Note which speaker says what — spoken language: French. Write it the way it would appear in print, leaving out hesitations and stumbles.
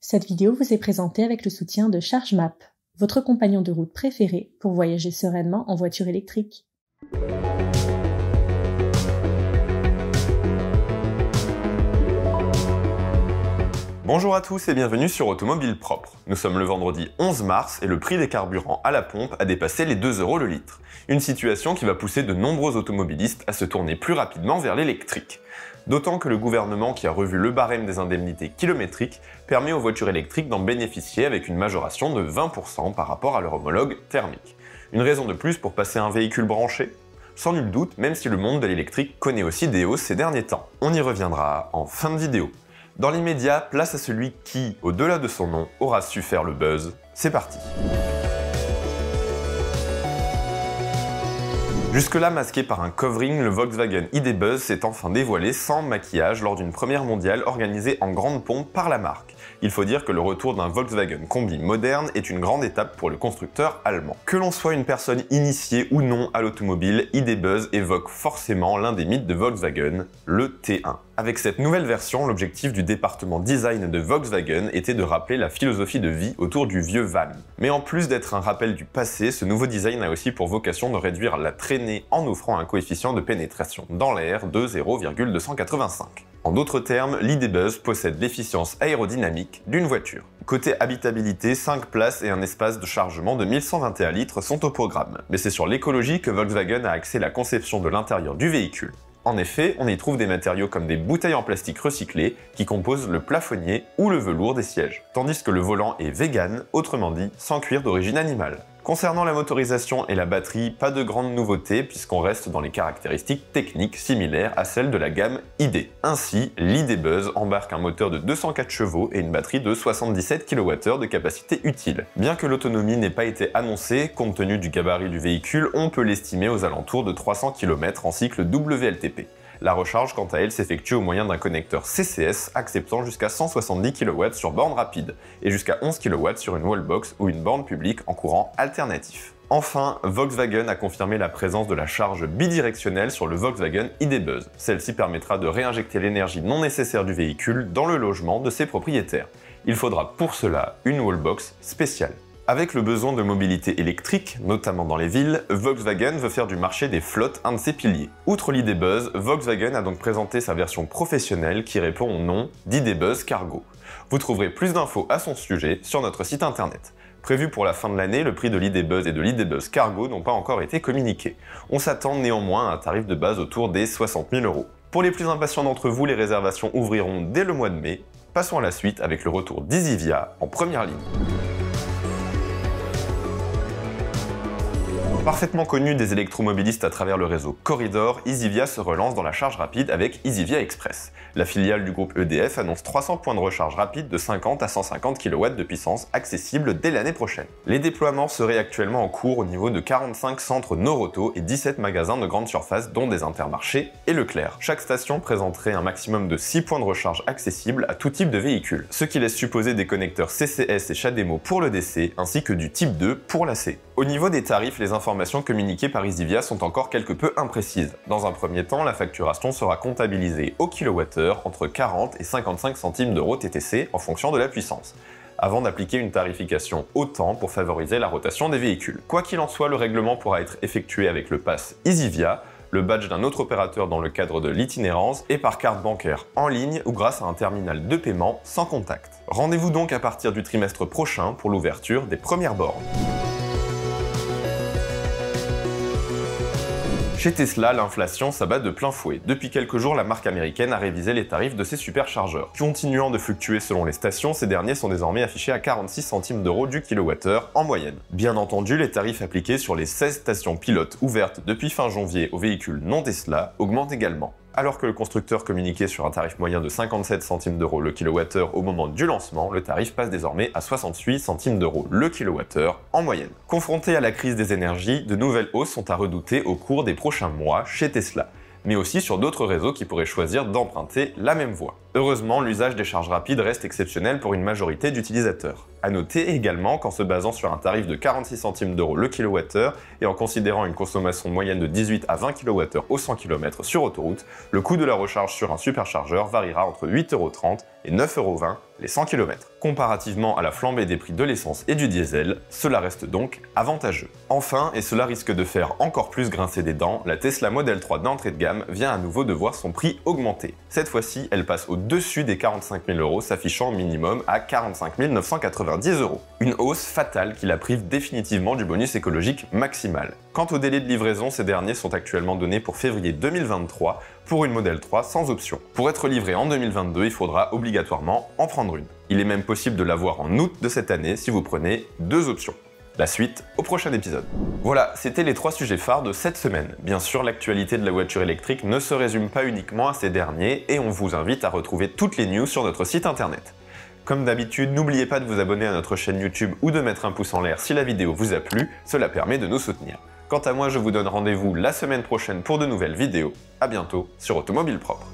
Speaker 1: Cette vidéo vous est présentée avec le soutien de ChargeMap, votre compagnon de route préféré pour voyager sereinement en voiture électrique.
Speaker 2: Bonjour à tous et bienvenue sur Automobile Propre. Nous sommes le vendredi 11 mars et le prix des carburants à la pompe a dépassé les 2 € le litre. Une situation qui va pousser de nombreux automobilistes à se tourner plus rapidement vers l'électrique. D'autant que le gouvernement qui a revu le barème des indemnités kilométriques permet aux voitures électriques d'en bénéficier avec une majoration de 20% par rapport à leur homologue thermique. Une raison de plus pour passer à un véhicule branché ? Sans nul doute, même si le monde de l'électrique connaît aussi des hausses ces derniers temps. On y reviendra en fin de vidéo. Dans l'immédiat, place à celui qui, au-delà de son nom, aura su faire le buzz. C'est parti. Jusque-là masqué par un covering, le Volkswagen ID Buzz s'est enfin dévoilé sans maquillage lors d'une première mondiale organisée en grande pompe par la marque. Il faut dire que le retour d'un Volkswagen Combi moderne est une grande étape pour le constructeur allemand. Que l'on soit une personne initiée ou non à l'automobile, ID Buzz évoque forcément l'un des mythes de Volkswagen, le T1. Avec cette nouvelle version, l'objectif du département design de Volkswagen était de rappeler la philosophie de vie autour du vieux van. Mais en plus d'être un rappel du passé, ce nouveau design a aussi pour vocation de réduire la traînée en offrant un coefficient de pénétration dans l'air de 0,285. En d'autres termes, l'ID Buzz possède l'efficience aérodynamique d'une voiture. Côté habitabilité, 5 places et un espace de chargement de 1121 litres sont au programme. Mais c'est sur l'écologie que Volkswagen a axé la conception de l'intérieur du véhicule. En effet, on y trouve des matériaux comme des bouteilles en plastique recyclées qui composent le plafonnier ou le velours des sièges, tandis que le volant est vegan, autrement dit sans cuir d'origine animale. Concernant la motorisation et la batterie, pas de grande nouveauté puisqu'on reste dans les caractéristiques techniques similaires à celles de la gamme ID. Ainsi, l'ID Buzz embarque un moteur de 204 chevaux et une batterie de 77 kWh de capacité utile. Bien que l'autonomie n'ait pas été annoncée, compte tenu du gabarit du véhicule, on peut l'estimer aux alentours de 300 km en cycle WLTP. La recharge, quant à elle, s'effectue au moyen d'un connecteur CCS acceptant jusqu'à 170 kW sur borne rapide et jusqu'à 11 kW sur une wallbox ou une borne publique en courant alternatif. Enfin, Volkswagen a confirmé la présence de la charge bidirectionnelle sur le Volkswagen ID Buzz. Celle-ci permettra de réinjecter l'énergie non nécessaire du véhicule dans le logement de ses propriétaires. Il faudra pour cela une wallbox spéciale. Avec le besoin de mobilité électrique, notamment dans les villes, Volkswagen veut faire du marché des flottes un de ses piliers. Outre l'ID Buzz, Volkswagen a donc présenté sa version professionnelle qui répond au nom d'ID Buzz Cargo. Vous trouverez plus d'infos à son sujet sur notre site internet. Prévu pour la fin de l'année, le prix de l'ID Buzz et de l'ID Buzz Cargo n'ont pas encore été communiqués. On s'attend néanmoins à un tarif de base autour des 60 000 €. Pour les plus impatients d'entre vous, les réservations ouvriront dès le mois de mai. Passons à la suite avec le retour d'Easyvia en première ligne. Parfaitement connu des électromobilistes à travers le réseau Corridor, Easyvia se relance dans la charge rapide avec Easyvia Express. La filiale du groupe EDF annonce 300 points de recharge rapide de 50 à 150 kW de puissance accessibles dès l'année prochaine. Les déploiements seraient actuellement en cours au niveau de 45 centres Noroto et 17 magasins de grande surface dont des Intermarchés et Leclerc. Chaque station présenterait un maximum de 6 points de recharge accessibles à tout type de véhicule, ce qui laisse supposer des connecteurs CCS et CHAdeMO pour le DC ainsi que du type 2 pour l'AC. Au niveau des tarifs, les informations communiquées par Easyvia sont encore quelque peu imprécises. Dans un premier temps, la facturation sera comptabilisée au kilowattheure entre 40 et 55 centimes d'euros TTC en fonction de la puissance, avant d'appliquer une tarification au temps pour favoriser la rotation des véhicules. Quoi qu'il en soit, le règlement pourra être effectué avec le pass Easyvia, le badge d'un autre opérateur dans le cadre de l'itinérance et par carte bancaire en ligne ou grâce à un terminal de paiement sans contact. Rendez-vous donc à partir du trimestre prochain pour l'ouverture des premières bornes. Chez Tesla, l'inflation s'abat de plein fouet. Depuis quelques jours, la marque américaine a révisé les tarifs de ses superchargeurs. Continuant de fluctuer selon les stations, ces derniers sont désormais affichés à 46 centimes d'euros du kilowattheure en moyenne. Bien entendu, les tarifs appliqués sur les 16 stations pilotes ouvertes depuis fin janvier aux véhicules non Tesla augmentent également. Alors que le constructeur communiquait sur un tarif moyen de 57 centimes d'euros le kilowattheure au moment du lancement, le tarif passe désormais à 68 centimes d'euros le kilowattheure en moyenne. Confronté à la crise des énergies, de nouvelles hausses sont à redouter au cours des prochains mois chez Tesla, mais aussi sur d'autres réseaux qui pourraient choisir d'emprunter la même voie. Heureusement, l'usage des charges rapides reste exceptionnel pour une majorité d'utilisateurs. A noter également qu'en se basant sur un tarif de 46 centimes d'euros le kWh et en considérant une consommation moyenne de 18 à 20 kWh au 100 km sur autoroute, le coût de la recharge sur un superchargeur variera entre 8,30 € et 9,20 € les 100 km. Comparativement à la flambée des prix de l'essence et du diesel, cela reste donc avantageux. Enfin, et cela risque de faire encore plus grincer des dents, la Tesla Model 3 d'entrée de gamme vient à nouveau de voir son prix augmenter. Cette fois-ci, elle passe au-dessus des 45 000 €, s'affichant au minimum à 45 990 €. Une hausse fatale qui la prive définitivement du bonus écologique maximal. Quant au délai de livraison, ces derniers sont actuellement donnés pour février 2023 pour une Model 3 sans option. Pour être livré en 2022, il faudra obligatoirement en prendre une. Il est même possible de l'avoir en août de cette année si vous prenez 2 options. La suite au prochain épisode. Voilà, c'était les 3 sujets phares de cette semaine. Bien sûr, l'actualité de la voiture électrique ne se résume pas uniquement à ces derniers et on vous invite à retrouver toutes les news sur notre site internet. Comme d'habitude, n'oubliez pas de vous abonner à notre chaîne YouTube ou de mettre un pouce en l'air si la vidéo vous a plu, cela permet de nous soutenir. Quant à moi, je vous donne rendez-vous la semaine prochaine pour de nouvelles vidéos. À bientôt sur Automobile Propre.